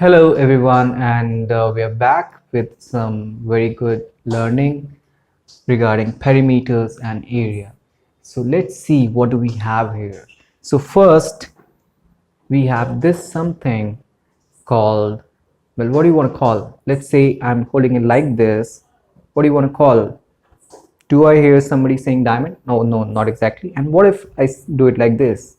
Hello everyone, and we are back with some very good learning regarding perimeters and area. So let's see what do we have here. So first we have this something called, well, what do you want to call? Let's say I'm holding it like this. What do you want to call? Do I hear somebody saying diamond? No, no, not exactly. And what if I do it like this?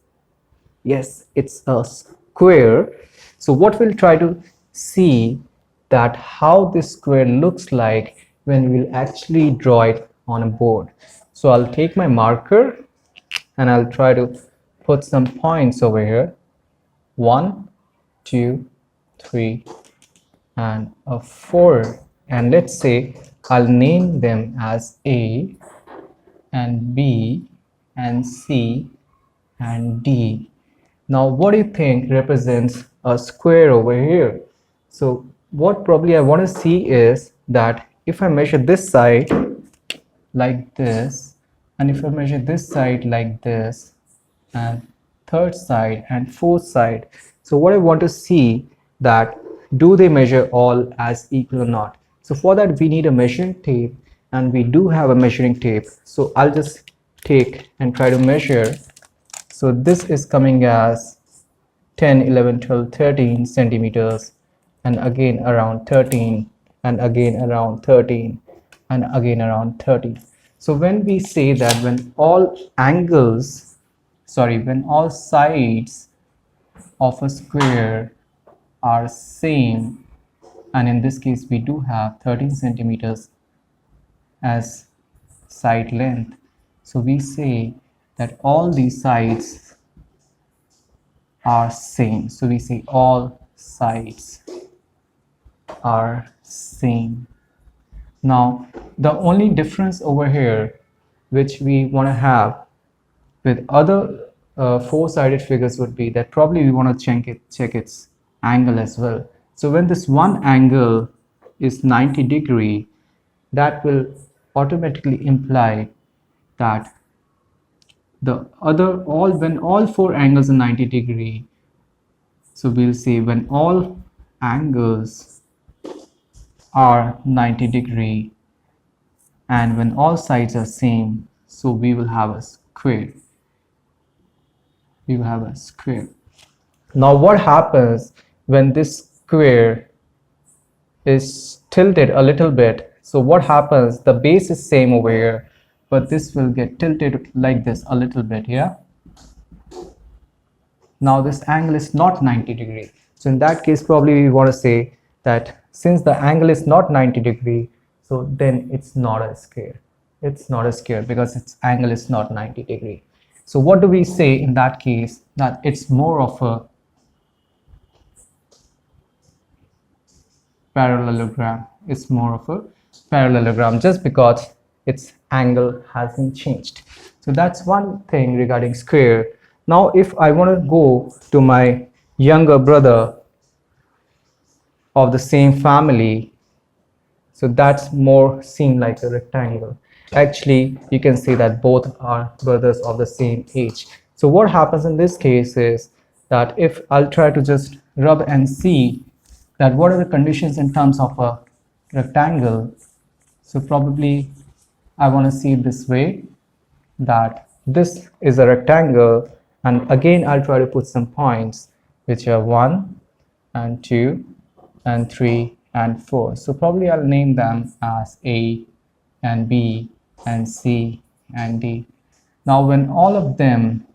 Yes, it's a square. So what we'll try to see that how this square looks like when we'll actually draw it on a board. So I'll take my marker and I'll try to put some points over here. 1, 2, 3, and a 4. And let's say I'll name them as A and B and C and D. Now, what do you think represents a square over here? So what probably I want to see is that if I measure this side like this, and if I measure this side like this, and third side and fourth side, so what I want to see that do they measure all as equal or not. So for that we need a measuring tape, and we do have a measuring tape. So I'll just take and try to measure. So this is coming as 10, 11, 12, 13 centimeters, and again around 13, and again around 13, and again around 30. So when we say that when all angles, sorry, when all sides of a square are same, and in this case we do have 13 centimeters as side length, so we say that all these sides are same. So we say all sides are same. Now the only difference over here which we want to have with other four-sided figures would be that probably we want to check its angle as well. So when this one angle is 90 degree, that will automatically imply that the other all when all four angles are 90 degree, so we'll say when all angles are 90 degree and when all sides are same, so we will have a square. We will have a square. Now what happens when this square is tilted a little bit? So what happens, the base is same over here, but this will get tilted like this a little bit. Yeah, now this angle is not 90 degree. So in that case probably we want to say that since the angle is not 90 degree, so then it's not a square. It's not a square because its angle is not 90 degree. So what do we say in that case? That it's more of a parallelogram. It's more of a parallelogram just because its angle hasn't changed. So that's one thing regarding square. Now if I want to go to my younger brother of the same family, so that's more seem like a rectangle. Actually you can say that both are brothers of the same age. So what happens in this case is that if I'll try to just rub and see that what are the conditions in terms of a rectangle, so probably I want to see it this way, that this is a rectangle, and again I'll try to put some points which are 1 and 2 and 3 and 4. So probably I'll name them as A and B and C and D. Now when all of them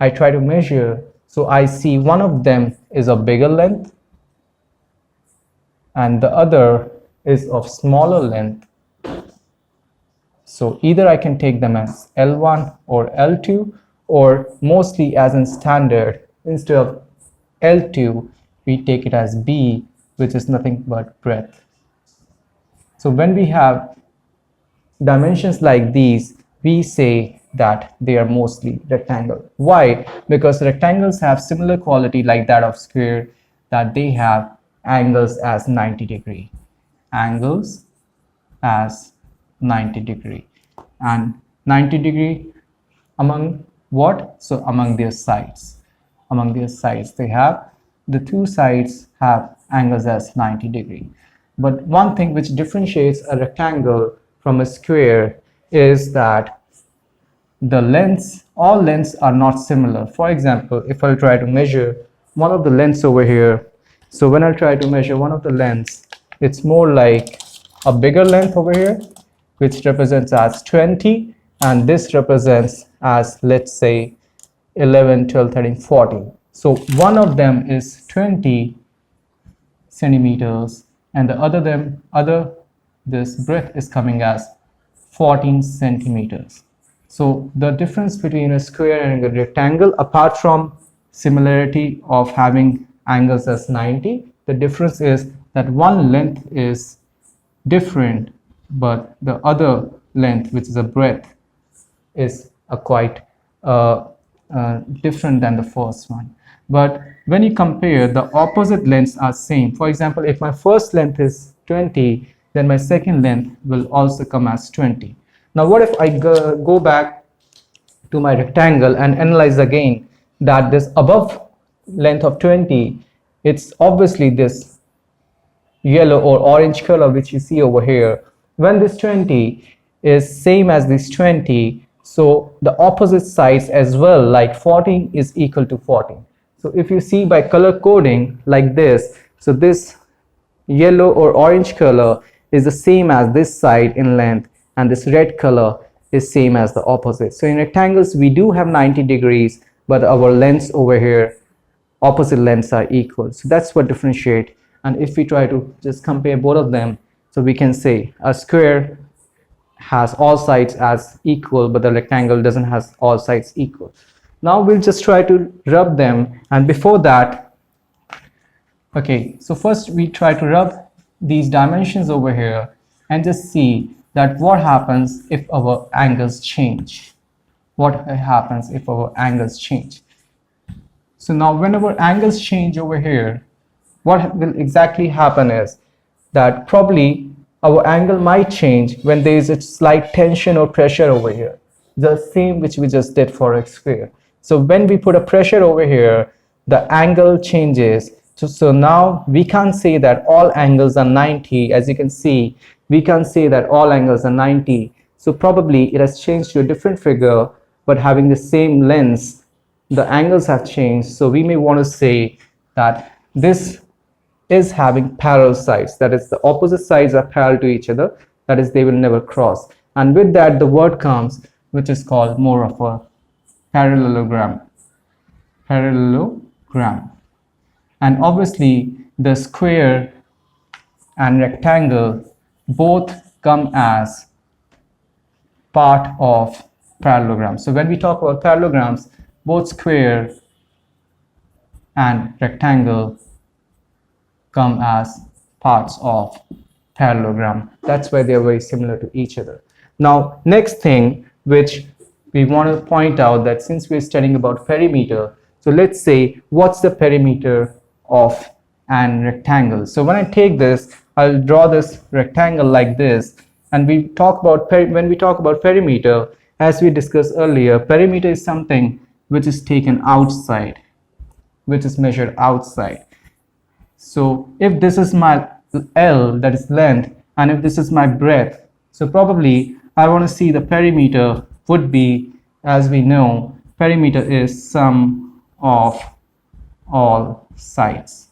I try to measure, so I see one of them is of bigger length and the other is of smaller length. So either I can take them as L1 or L2, or mostly as in standard, instead of L2 we take it as B, which is nothing but breadth. So when we have dimensions like these, we say that they are mostly rectangle. Why? Because rectangles have similar quality like that of square, that they have angles as 90 degree. Angles as 90 degree. And 90 degree among what? So among their sides. Among their sides they have the two sides have angles as 90 degree. But one thing which differentiates a rectangle from a square is that the lengths, all lengths are not similar. For example, if I'll try to measure one of the lengths over here, so when I'll try to measure one of the lengths, it's more like a bigger length over here, which represents as 20, and this represents as, let's say, 11, 12, 13, 14. So one of them is 20 centimeters, and the other this breadth is coming as 14 centimeters. So the difference between a square and a rectangle, apart from similarity of having angles as 90, the difference is that one length is different, but the other length, which is a breadth, is a quite different than the first one. But when you compare, the opposite lengths are same. For example, if my first length is 20, then my second length will also come as 20. Now what if I go back to my rectangle and analyze again that this above length of 20, it's obviously this yellow or orange color which you see over here. When this 20 is same as this 20, so the opposite sides as well, like 14 is equal to 14. So if you see by color coding like this, so this yellow or orange color is the same as this side in length, and this red color is same as the opposite. So in rectangles we do have 90 degrees, but our lengths over here, opposite lengths are equal. So that's what differentiate. And if we try to just compare both of them, so we can say a square has all sides as equal, but the rectangle doesn't have all sides equal. Now we'll just try to rub them, and before that, okay, so first we try to rub these dimensions over here and just see that what happens if our angles change. What happens if our angles change? So now whenever angles change over here, what will exactly happen is that probably our angle might change when there is a slight tension or pressure over here, the same which we just did for a square. So when we put a pressure over here, the angle changes. So now we can't say that all angles are 90. As you can see, we can't say that all angles are 90. So probably it has changed to a different figure, but having the same lengths, the angles have changed. So we may want to say that this is having parallel sides, that is the opposite sides are parallel to each other, that is they will never cross. And with that the word comes which is called more of a parallelogram. And obviously the square and rectangle both come as part of parallelogram. So when we talk about parallelograms, both square and rectangle come as parts of parallelogram. That's why they are very similar to each other. Now next thing which we want to point out, that since we're studying about perimeter, so let's say what's the perimeter of an rectangle. So when I take this, I'll draw this rectangle like this, and we talk about when we talk about perimeter, as we discussed earlier, perimeter is something which is taken outside, which is measured outside. So if this is my L, that is length, and if this is my breadth, so probably I want to see the perimeter would be, as we know, perimeter is sum of all sides.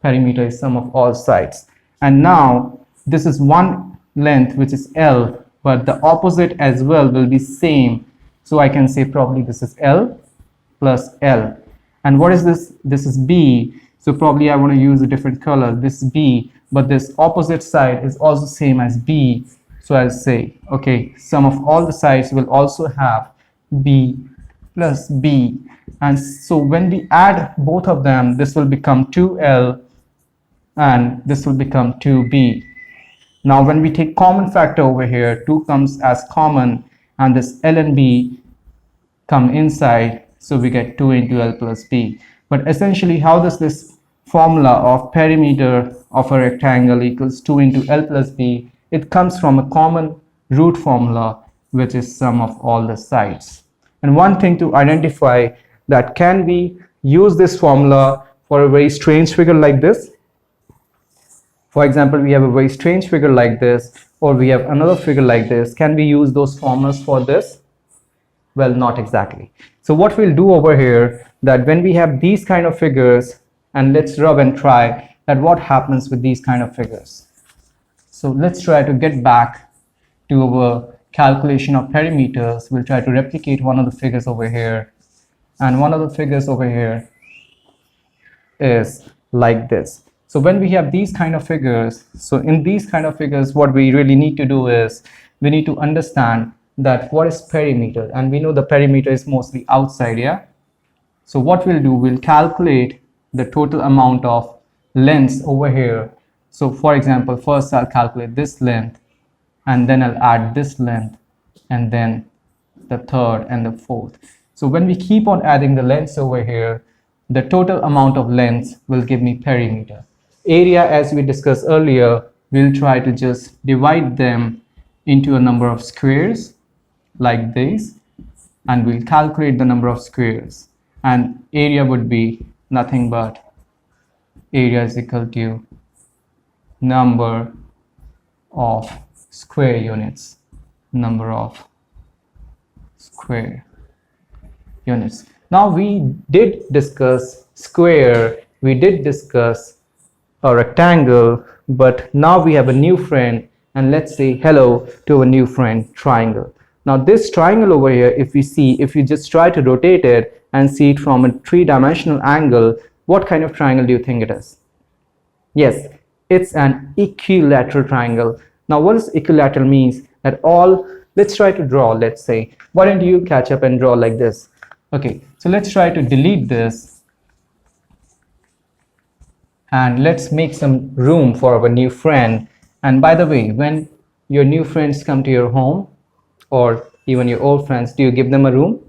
Perimeter is sum of all sides. And now this is one length which is L, but the opposite as well will be same. So I can say probably this is L plus L. And what is this? This is B. So probably I want to use a different color. This is B, but this opposite side is also same as B. So I'll say, okay, sum of all the sides will also have B plus B. And so when we add both of them, this will become 2L and this will become 2B. Now when we take common factor over here, 2 comes as common and this L and B come inside, so we get 2 into L plus B. But essentially, how does this formula of perimeter of a rectangle equals 2 into L plus B? It comes from a common root formula, which is sum of all the sides. And one thing to identify, that can we use this formula for a very strange figure like this. For example, we have a very strange figure like this, or we have another figure like this. Can we use those formulas for this? Well, not exactly. So what we'll do over here, that when we have these kind of figures, and let's rub and try that what happens with these kind of figures. So let's try to get back to our calculation of perimeters. We'll try to replicate one of the figures over here, and one of the figures over here is like this. So when we have these kind of figures, so in these kind of figures, what we really need to do is we need to understand that what is perimeter, and we know the perimeter is mostly outside. Yeah, so what we'll do, we'll calculate the total amount of lengths over here. So for example, first I'll calculate this length, and then I'll add this length, and then the third and the fourth. So when we keep on adding the lengths over here, the total amount of lengths will give me perimeter. Area, as we discussed earlier, we'll try to just divide them into a number of squares like this, and we'll calculate the number of squares, and area would be nothing but area is equal to number of square units, number of square units. Now we did discuss square, we did discuss a rectangle, but now we have a new friend, and let's say hello to a new friend, triangle. Now this triangle over here, if you just try to rotate it and see it from a three-dimensional angle, what kind of triangle do you think it is? Yes, it's an equilateral triangle. Now what does equilateral means? That all, let's try to draw, let's say, why don't you catch up and draw like this? Okay, so let's try to delete this, and let's make some room for our new friend. And by the way, when your new friends come to your home, or even your old friends, do you give them a room?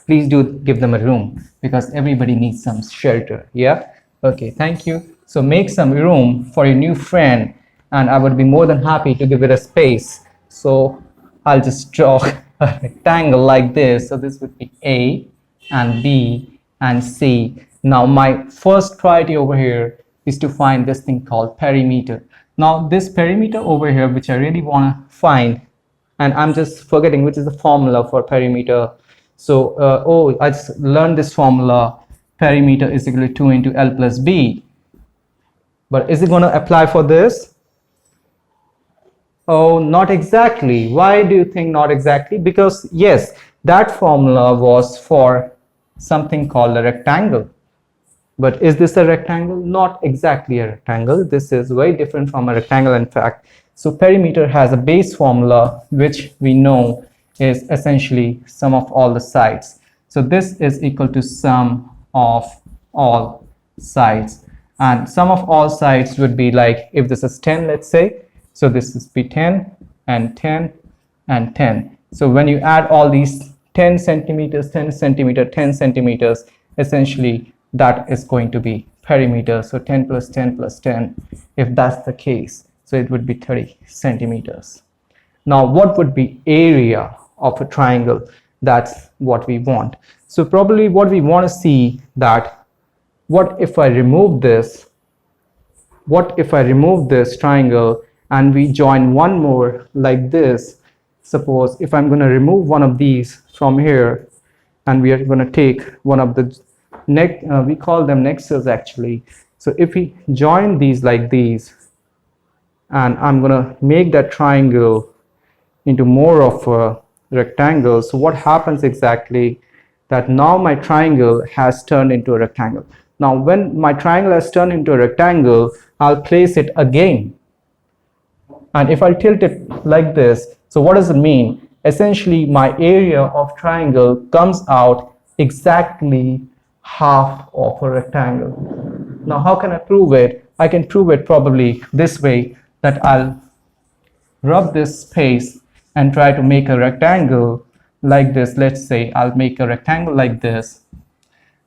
Please do give them a room, because everybody needs some shelter. Yeah, okay, thank you. So make some room for your new friend, and I would be more than happy to give it a space. So I'll just draw a rectangle like this. So this would be A and B and C. Now my first priority over here is to find this thing called perimeter. Now this perimeter over here, which I really want to find, and I'm just forgetting which is the formula for perimeter. So oh, I just learned this formula, perimeter is equal to 2 into L plus B. But is it going to apply for this? Oh, not exactly. Why do you think not exactly? Because yes, that formula was for something called a rectangle. But is this a rectangle? Not exactly a rectangle. This is very different from a rectangle, in fact. So perimeter has a base formula which we know is essentially sum of all the sides. So this is equal to sum of all sides, and sum of all sides would be like, if this is 10, let's say, so this is be 10 and 10 and 10. So when you add all these 10 centimeters, 10 centimeter, 10 centimeters, essentially that is going to be perimeter. So 10 plus 10 plus 10, if that's the case, so it would be 30 centimeters. Now what would be area of a triangle? That's what we want. So probably what we want to see, that what if I remove this, what if I remove this triangle and we join one more like this? Suppose if I'm going to remove one of these from here, and we are going to take one of the we call them nexus actually. So if we join these like these, and I'm going to make that triangle into more of a rectangle, so what happens exactly, that now my triangle has turned into a rectangle. Now when my triangle has turned into a rectangle, I'll place it again, and if I tilt it like this, so what does it mean? Essentially my area of triangle comes out exactly half of a rectangle. Now how can I prove it? I can prove it probably this way, that I'll rub this space and try to make a rectangle like this. Let's say I'll make a rectangle like this.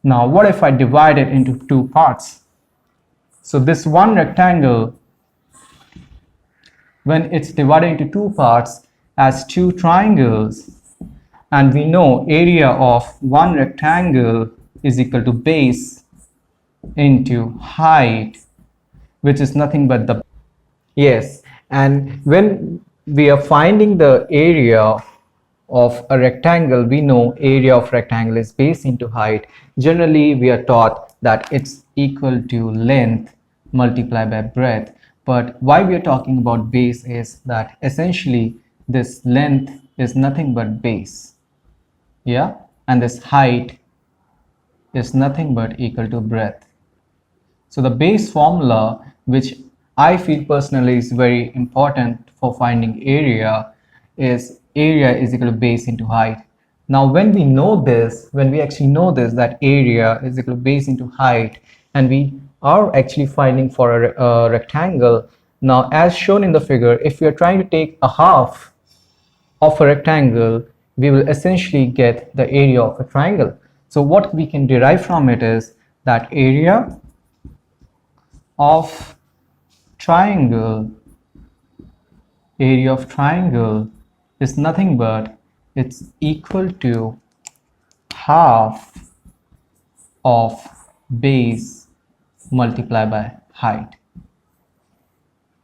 Now what if I divide it into two parts? So this one rectangle, when it's divided into two parts as two triangles, and we know area of one rectangle is equal to base into height, which is nothing but the, yes, and when we are finding the area of a rectangle, we know area of rectangle is base into height. Generally, we are taught that it's equal to length multiplied by breadth. But why we are talking about base is that essentially this length is nothing but base, yeah, and this height is nothing but equal to breadth. So the base formula, which I feel personally is very important for finding area, is area is equal to base into height. Now when we know this, when we actually know this, that area is equal to base into height, and we are actually finding for a rectangle. Now as shown in the figure, if we are trying to take a half of a rectangle, we will essentially get the area of a triangle. So what we can derive from it is that area of triangle, area of triangle is nothing but it's equal to half of base multiplied by height.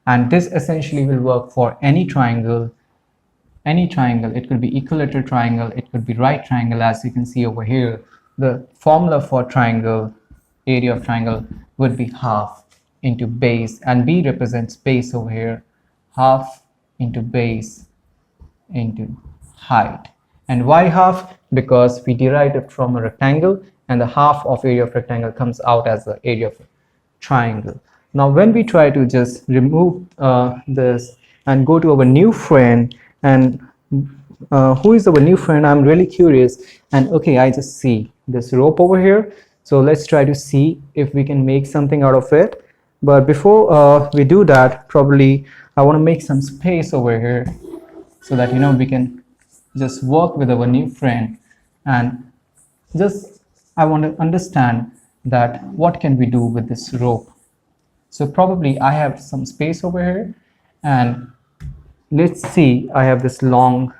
And this essentially will work for any triangle. It could be equilateral triangle, it could be right triangle. As you can see over here, the formula for triangle, area of triangle, would be half into base, and b represents base over here, half into base into height. And why half? Because we derived it from a rectangle, and the half of area of rectangle comes out as the area of a triangle. Now when we try to just remove this and go to our new friend, and who is our new friend, I'm really curious. And okay, I just see this rope over here, so let's try to see if we can make something out of it. But before we do that, probably I want to make some space over here so that we can just work with our new friend. And just I want to understand that what can we do with this rope. So probably I have some space over here, and let's see, I have this long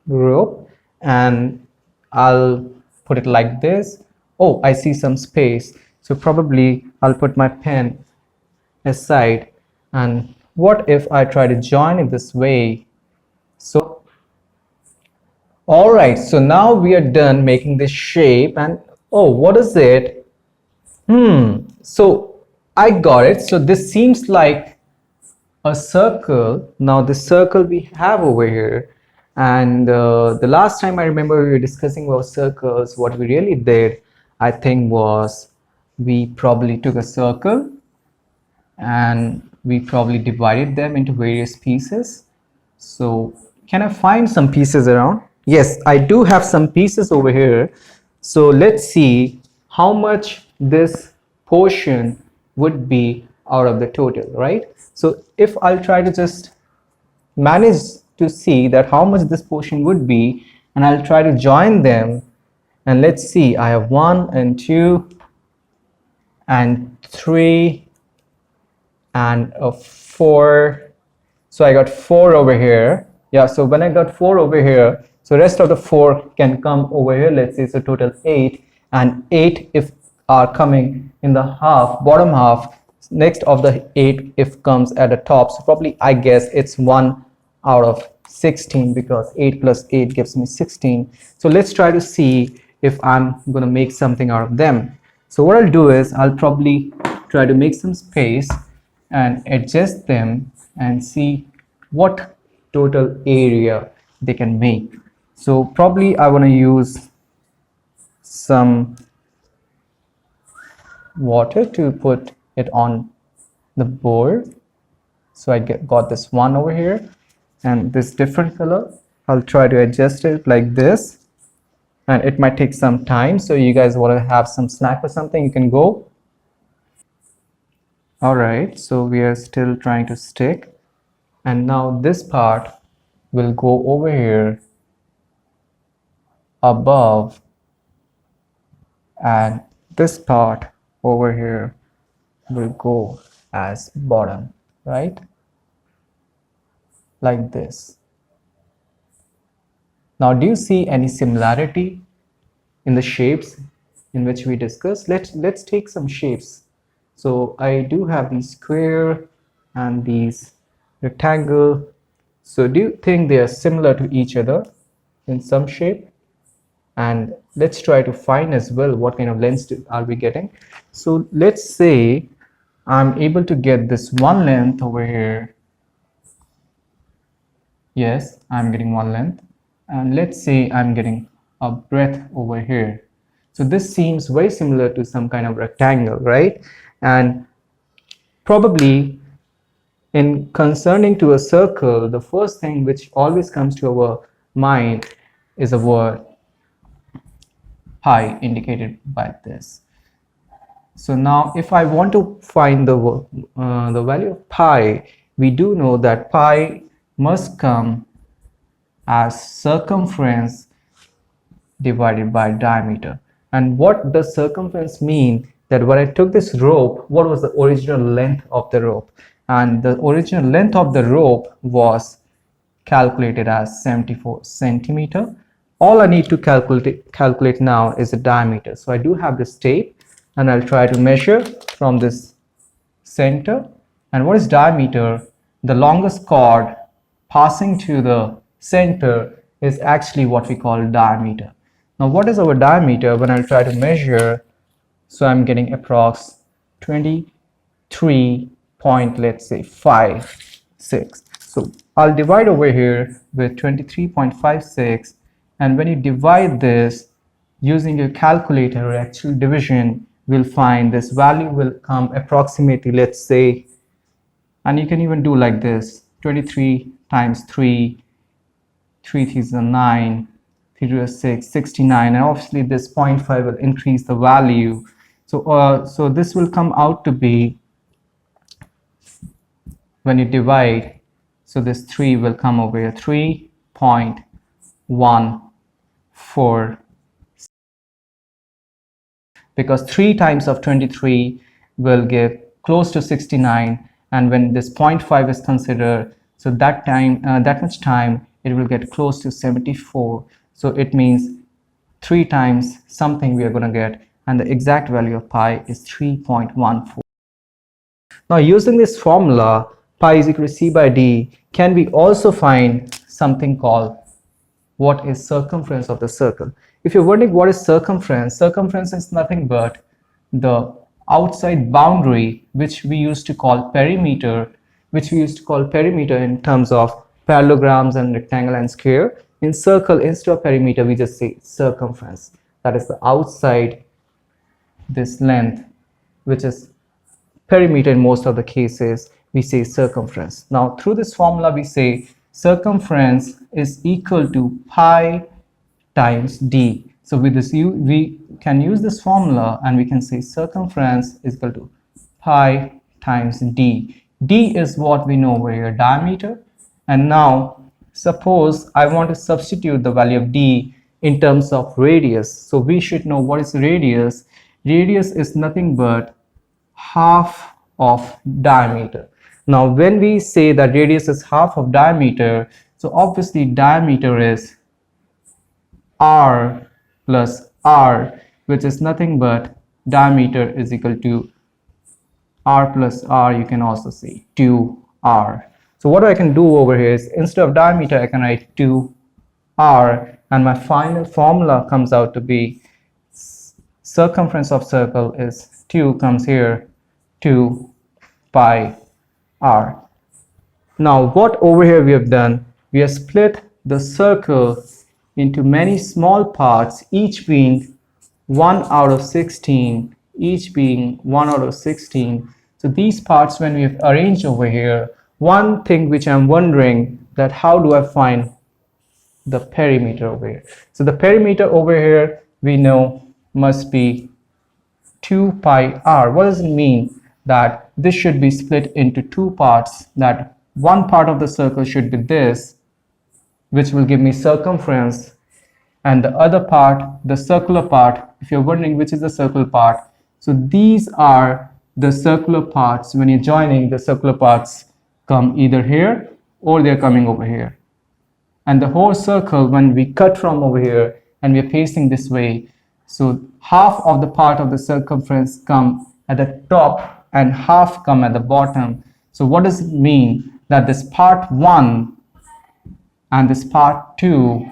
rope, and I'll put it like this. Oh, I see some space, so probably I'll put my pen aside. And what if I try to join it this way? So all right, so now we are done making this shape. And oh, what is it? So I got it. So this seems like a circle. Now the circle we have over here, and the last time I remember we were discussing about circles, what we really did, I think, was we probably took a circle and we probably divided them into various pieces. So can I find some pieces around? Yes, I do have some pieces over here. So let's see how much this portion would be out of the total, right? So if I'll try to just manage to see that how much this portion would be, and I'll try to join them, and let's see, I have 1 and 2 and 3 and a 4. So I got 4 over here. Yeah, so when I got 4 over here, so rest of the 4 can come over here. Let's say so total 8, and 8 if are coming in the bottom half, next of the 8 if comes at the top. So probably I guess it's 1 out of 16, because 8 plus 8 gives me 16. So let's try to see if I'm gonna make something out of them. So what I'll do is I'll probably try to make some space and adjust them and see what total area they can make. So probably I want to use some water to put it on the board. So I got this one over here, and this different color. I'll try to adjust it like this, and it might take some time. So you guys want to have some snack or something, you can go. All right, so we are still trying to stick, and now this part will go over here above, and this part over here will go as bottom, right? Like this. Now do you see any similarity in the shapes? in which we discussed. Let's take some shapes. So I do have these square and these rectangle. So do you think they are similar to each other in some shape? And let's try to find as well what kind of lengths are we getting. So let's say I'm able to get this one length over here. Yes, I'm getting one length, and let's say I'm getting a breadth over here. So this seems very similar to some kind of rectangle, right? And probably in concerning to a circle, the first thing which always comes to our mind is a word pi, indicated by this. So now if I want to find the value of pi, we do know that pi must come as circumference divided by diameter. And what does circumference mean? That when I took this rope, what was the original length of the rope? And the original length of the rope was calculated as 74 centimeter. All I need to calculate now is the diameter. So I do have this tape, and I'll try to measure from this center. And what is diameter? The longest chord passing to the center is actually what we call diameter. Now what is our diameter when I'll try to measure? So I'm getting approx 23 point, let's say 56. So I'll divide over here with 23.56, and when you divide this using your calculator or actual division, we'll find this value will come approximately, let's say, and you can even do like this: 23 times 3, 3 3s are 9, 3 2 is 6, 69, and obviously this 0.5 will increase the value. So this will come out to be, when you divide, so this 3 will come over here, 3.14, because 3 times of 23 will give close to 69, and when this 0.5 is considered, so that much time it will get close to 74. So it means 3 times something we are going to get, and the exact value of pi is 3.14. Now using this formula, pi is equal to c by d, can we also find something called what is circumference of the circle? If you're wondering what is circumference, circumference is nothing but the outside boundary, which we used to call perimeter, in terms of parallelograms and rectangle and square. In circle, instead of perimeter, we just say circumference. That is the outside, this length, which is perimeter in most of the cases, we say circumference. Now through this formula, we say circumference is equal to pi times d. So with this, we can use this formula and we can say circumference is equal to pi times d. D is what we know over here, diameter. And now suppose I want to substitute the value of d in terms of radius. So we should know what is radius. Radius is nothing but half of diameter. Now when we say that radius is half of diameter, so obviously diameter is r plus r, which is nothing but diameter is equal to r plus r, you can also say 2r. So what I can do over here is, instead of diameter, I can write 2r, and my final formula comes out to be circumference of circle is 2 comes here, 2 pi r. Now what over here we have done, we have split the circle into many small parts, each being 1 out of 16, So these parts, when we have arranged over here, one thing which I'm wondering, that how do I find the perimeter over here? So the perimeter over here we know must be 2 pi r. What does it mean? That this should be split into two parts, that one part of the circle should be this, which will give me circumference, and the other part, the circular part, if you're wondering which is the circle part, so these are the circular parts. When you're joining, the circular parts come either here or they're coming over here, and the whole circle, when we cut from over here and we're facing this way, So half of the part of the circumference come at the top and half come at the bottom. So what does it mean? That this part 1 and this part 2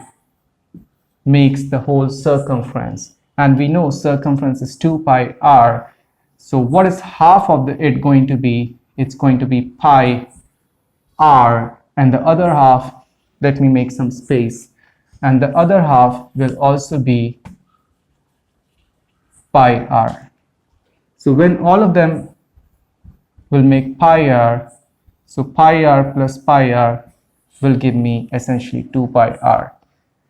makes the whole circumference, and we know circumference is 2 pi r. So what is half of it going to be? It's going to be pi r, and the other half, let me make some space, and the other half will also be pi r. So when all of them will make pi r, so pi r plus pi r will give me essentially 2 pi r.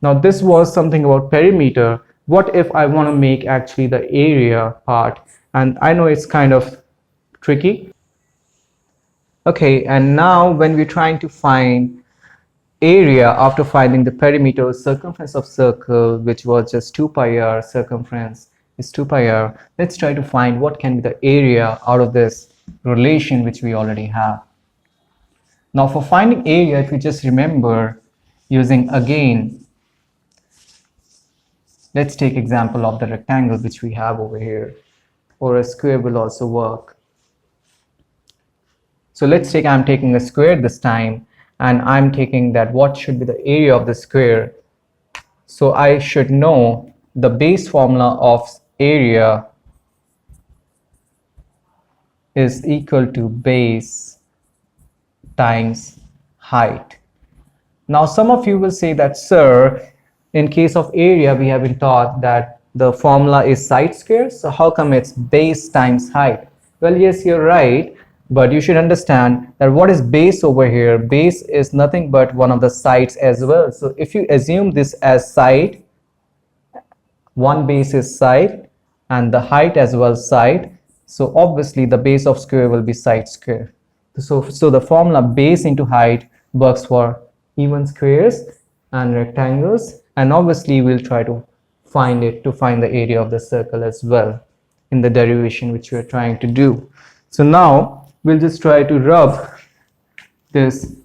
Now this was something about perimeter. What if I want to make actually the area part? And I know it's kind of tricky. Okay, and now when we're trying to find area after finding the perimeter or circumference of circle, which was just 2 pi r, circumference is 2 pi r, let's try to find what can be the area out of this relation which we already have. Now for finding area, if you just remember using again, let's take example of the rectangle which we have over here, or a square will also work. So let's take, I'm taking a square this time, and I'm taking that what should be the area of the square. So I should know the base formula of area is equal to base times height. Now some of you will say that, sir, in case of area we have been taught that the formula is side square, so how come it's base times height? Well, yes, you're right, but you should understand that what is base over here? Base is nothing but one of the sides as well. So if you assume this as side, one base is side and the height as well side, so obviously the base of square will be side square. So the formula base into height works for even squares and rectangles, and obviously we'll try to find it to find the area of the circle as well in the derivation which we are trying to do. So now we'll just try to rub this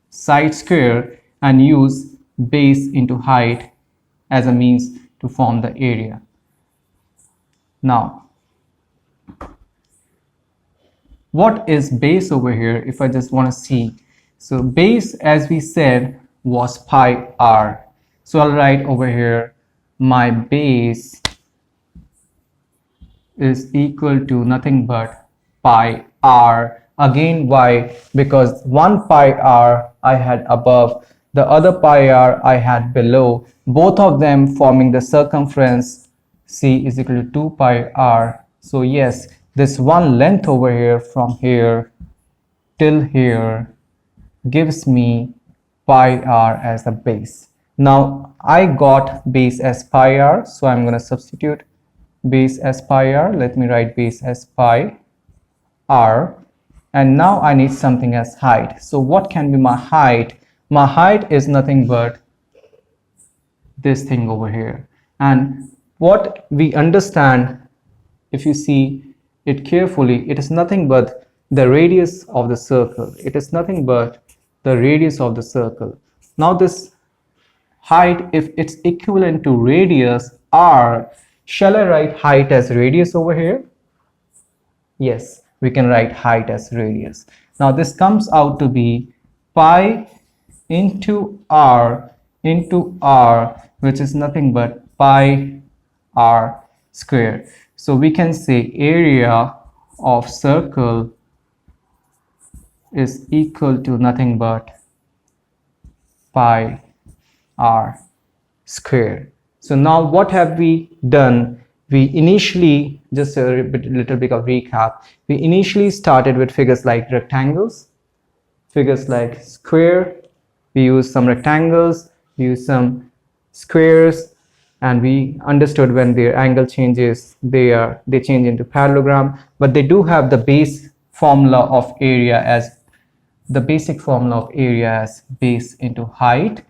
side square and use base into height as a means to form the area. Now what is base over here? If I just want to see, so base, as we said, was pi r. So I'll write over here my base is equal to nothing but pi r. Again, why? Because 1 pi r I had above, the other pi r I had below, both of them forming the circumference c is equal to 2 pi r. So yes, this one length over here from here till here gives me pi r as the base. Now I got base as pi r, so I'm going to substitute base as pi r. Let me write base as pi r, and now I need something as height. So what can be my height? My height is nothing but this thing over here, and what we understand, if you see it carefully, it is nothing but the radius of the circle. It is nothing but the radius of the circle. Now this height, if it's equivalent to radius r, shall I write height as radius over here? Yes, we can write height as radius. Now this comes out to be pi into r, which is nothing but pi r square. So we can say area of circle is equal to nothing but pi r square. So now what have we done? We initially, just a little bit of recap, we initially started with figures like rectangles, figures like square. We used some rectangles, we used some squares, and we understood when their angle changes, they change into parallelogram, but they do have the base formula of area as the basic formula of area as base into height,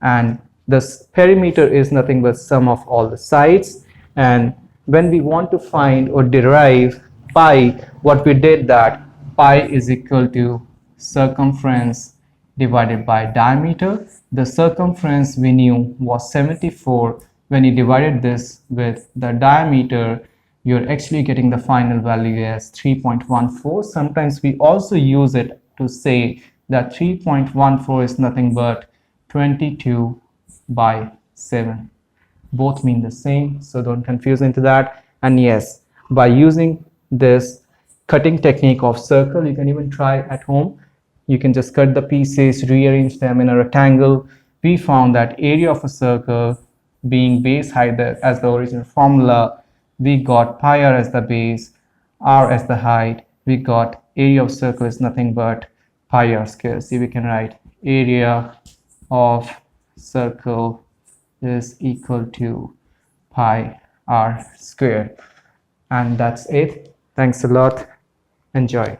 and this perimeter is nothing but sum of all the sides. And when we want to find or derive pi, what we did that pi is equal to circumference divided by diameter. The circumference we knew was 74, when you divided this with the diameter, you're actually getting the final value as 3.14. Sometimes we also use it to say that 3.14 is nothing but 22 by 7. Both mean the same, so don't confuse into that. And yes, by using this cutting technique of circle, you can even try at home. You can just cut the pieces, rearrange them in a rectangle. We found that area of a circle being base height as the original formula, we got pi r as the base, r as the height. We got area of circle is nothing but pi r square. See, we can write area of circle is equal to pi r square. And that's it. Thanks a lot. Enjoy.